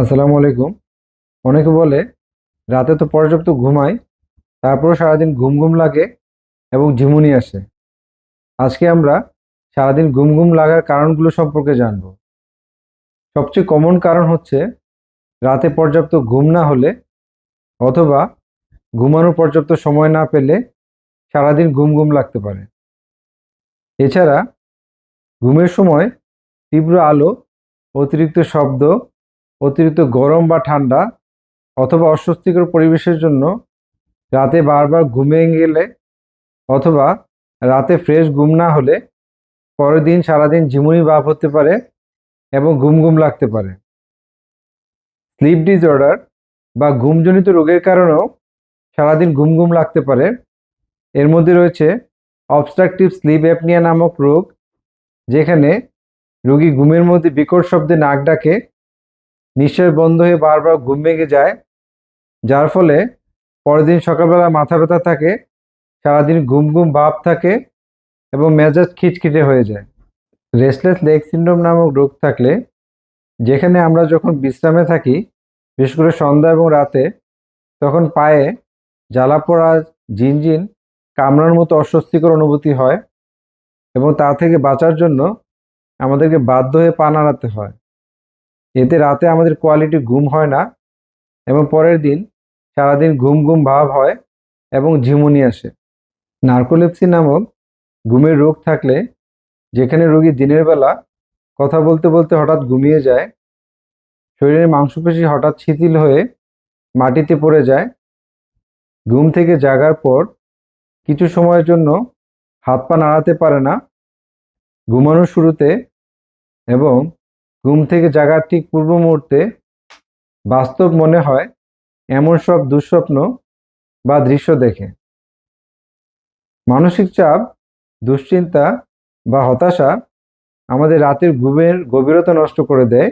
আসসালামু আলাইকুম। অনেকে বলে রাতে তো পর্যাপ্ত ঘুমায়, তারপরও সারাদিন ঘুম ঘুম লাগে এবং ঝিমুনি আসে। আজকে আমরা সারাদিন ঘুম ঘুম লাগার কারণগুলো সম্পর্কে জানব। সবচেয়ে কমন কারণ হচ্ছে রাতে পর্যাপ্ত ঘুম না হলে অথবা ঘুমানোর পর্যাপ্ত সময় না পেলে সারাদিন ঘুম ঘুম লাগতে পারে। এছাড়া ঘুমের সময় তীব্র আলো, অতিরিক্ত শব্দ, অতিরিক্ত গরম বা ঠান্ডা অথবা অস্বস্তিকর পরিবেশের জন্য রাতে বারবার ঘুমিয়ে গেলে অথবা রাতে ফ্রেশ ঘুম না হলে পরের দিন সারাদিন ঝিমুনি ভাব হতে পারে এবং ঘুম ঘুম লাগতে পারে। স্লিপ ডিসঅর্ডার বা ঘুমজনিত রোগের কারণেও সারাদিন ঘুম ঘুম লাগতে পারে। এর মধ্যে রয়েছে অবস্ট্রাকটিভ স্লিপ অ্যাপনিয়া নামক রোগ, যেখানে রোগী ঘুমের মধ্যে বিকট শব্দে নাক ডাকে, নিঃশ্বাস বন্ধ হয়ে বারবার ঘুম ভেঙে যায়, যার ফলে পরের দিন সকালবেলা মাথা ব্যথা থাকে, সারাদিন ঘুম ঘুম ভাব থাকে এবং মেজাজ খিটখিটে হয়ে যায়। রেস্টলেস লেগ সিন্ড্রোম নামক রোগ থাকলে, যেখানে আমরা যখন বিশ্রামে থাকি, বিশেষ করে সন্ধ্যা এবং রাতে, তখন পায়ে জ্বালা পোড়া, ঝিনঝিন, কামড়ার মতো অস্বস্তিকর অনুভূতি হয় এবং তা থেকে বাঁচার জন্য আমাদেরকে বাধ্য হয়ে পা নাড়াতে হয়। এতে রাতে আমাদের কোয়ালিটি ঘুম হয় না এবং পরের দিন সারাদিন ঘুম ঘুম ভাব হয় এবং ঝিমুনি আসে। নার্কোলেপসি নামক ঘুমের রোগ থাকলে, যেখানে রোগী দিনের বেলা কথা বলতে বলতে হঠাৎ ঘুমিয়ে যায়, শরীরের মাংসপেশি হঠাৎ শিথিল হয়ে মাটিতে পড়ে যায়, ঘুম থেকে জাগার পর কিছু সময়ের জন্য হাত পা নাড়াতে পারে না, ঘুমানোর শুরুতে এবং ঘুম থেকে জাগার ঠিক পূর্ব মুহূর্তে বাস্তব মনে হয় এমন সব দুঃস্বপ্ন বা দৃশ্য দেখে। মানসিক চাপ, দুশ্চিন্তা বা হতাশা আমাদের রাতের ঘুমের গভীরতা নষ্ট করে দেয়,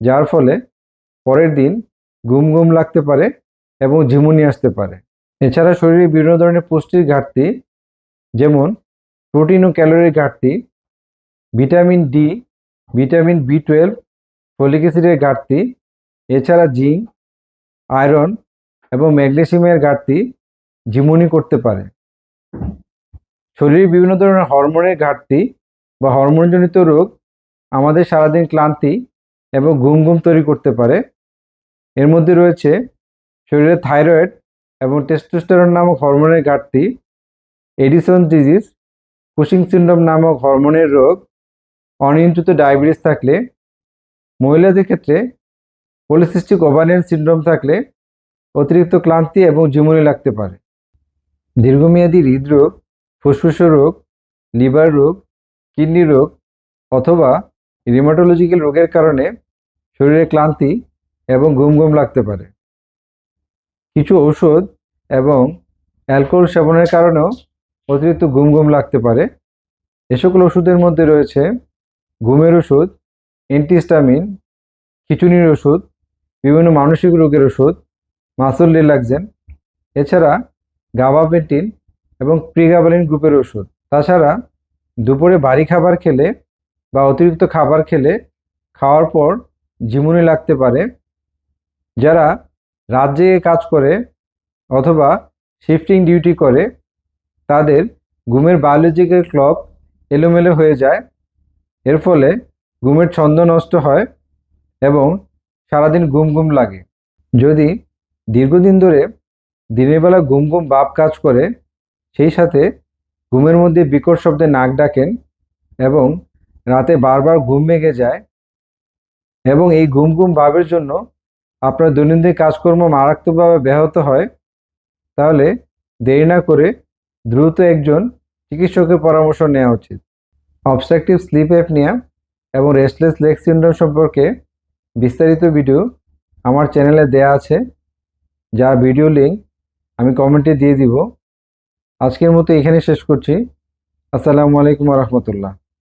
যার ফলে পরের দিন ঘুম ঘুম লাগতে পারে এবং ঝিমুনি আসতে পারে। এছাড়া শরীরে বিভিন্ন ধরনের পুষ্টির ঘাটতি, যেমন প্রোটিন ও ক্যালোরির ঘাটতি, ভিটামিন ডি, ভিটামিন বি12, ফলিক অ্যাসিডের ঘাটতি, এছাড়া জিঙ্ক, আয়রন এবং ম্যাগনেসিয়ামের ঘাটতি ঝিমুনি করতে পারে। শরীরে বিভিন্ন ধরনের হরমোনের ঘাটতি বা হরমোনজনিত রোগ আমাদের সারাদিন ক্লান্তি এবং ঘুম ঘুম তৈরি করতে পারে। এর মধ্যে রয়েছে শরীরে থাইরয়েড এবং টেস্টোস্টেরন নামক হরমোনের ঘাটতি, এডিসন ডিজিজ, কুশিং সিন্ড্রোম নামক হরমোনের রোগ, অনিয়ন্ত্রিত ডায়াবেটিস থাকলে, মহিলাদের ক্ষেত্রে পলিসিস্টিক ওভারিয়ান সিন্ড্রোম থাকলে অতিরিক্ত ক্লান্তি এবং ঝিমুনি লাগতে পারে। দীর্ঘমেয়াদী হৃদরোগ, ফুসফুসের রোগ, লিভার রোগ, কিডনি রোগ অথবা রিউমাটোলজিক্যাল রোগের কারণে শরীরে ক্লান্তি এবং ঘুম ঘুম লাগতে পারে। কিছু ঔষধ এবং অ্যালকোহল সেবনের কারণেও অতিরিক্ত ঘুম ঘুম লাগতে পারে। এ সকল ওষুধের মধ্যে রয়েছে ঘুমের ওষুধ, অ্যান্টিহিস্টামিন, খিঁচুনির ওষুধ, বিভিন্ন মানসিক রোগের ওষুধ, মাসল রিল্যাক্সেন, এছাড়া গাবাপেন্টিন এবং প্রিগাবালিন গ্রুপের ওষুধ। তাছাড়া দুপুরে ভারী খাবার খেলে বা অতিরিক্ত খাবার খেলে খাওয়ার পর ঝিমুনি লাগতে পারে। যারা রাত জেগে কাজ করে অথবা শিফটিং ডিউটি করে, তাদের ঘুমের বায়োলজিক্যাল ক্লক এলোমেলো হয়ে যায়। এর ফলে ঘুমের ছন্দ নষ্ট হয় এবং সারাদিন ঘুম ঘুম লাগে। যদি দীর্ঘদিন ধরে দিনের বেলা ঘুম ঘুম ভাব কাজ করে, সেই সাথে ঘুমের মধ্যে বিকট শব্দে নাক ডাকেন এবং রাতে বারবার ঘুম ভেঙে যায় এবং এই ঘুম ঘুম ভাবের জন্য আপনার দৈনন্দিন কাজকর্ম মারাত্মকভাবে ব্যাহত হয়, তাহলে দেরি না করে দ্রুত একজন চিকিৎসকের পরামর্শ নেওয়া উচিত। অবস্ট্রাকটিভ স্লিপ অ্যাপনিয়া এবং রেস্টলেস লেগ সিন্ড্রোম সম্পর্কে বিস্তারিত ভিডিও আমার চ্যানেলে দেয়া আছে, যার ভিডিও লিঙ্ক আমি কমেন্টে দিয়ে দিব। আজকের মতো এখানে শেষ করছি। আসসালামু আলাইকুম রহমতুল্লাহ।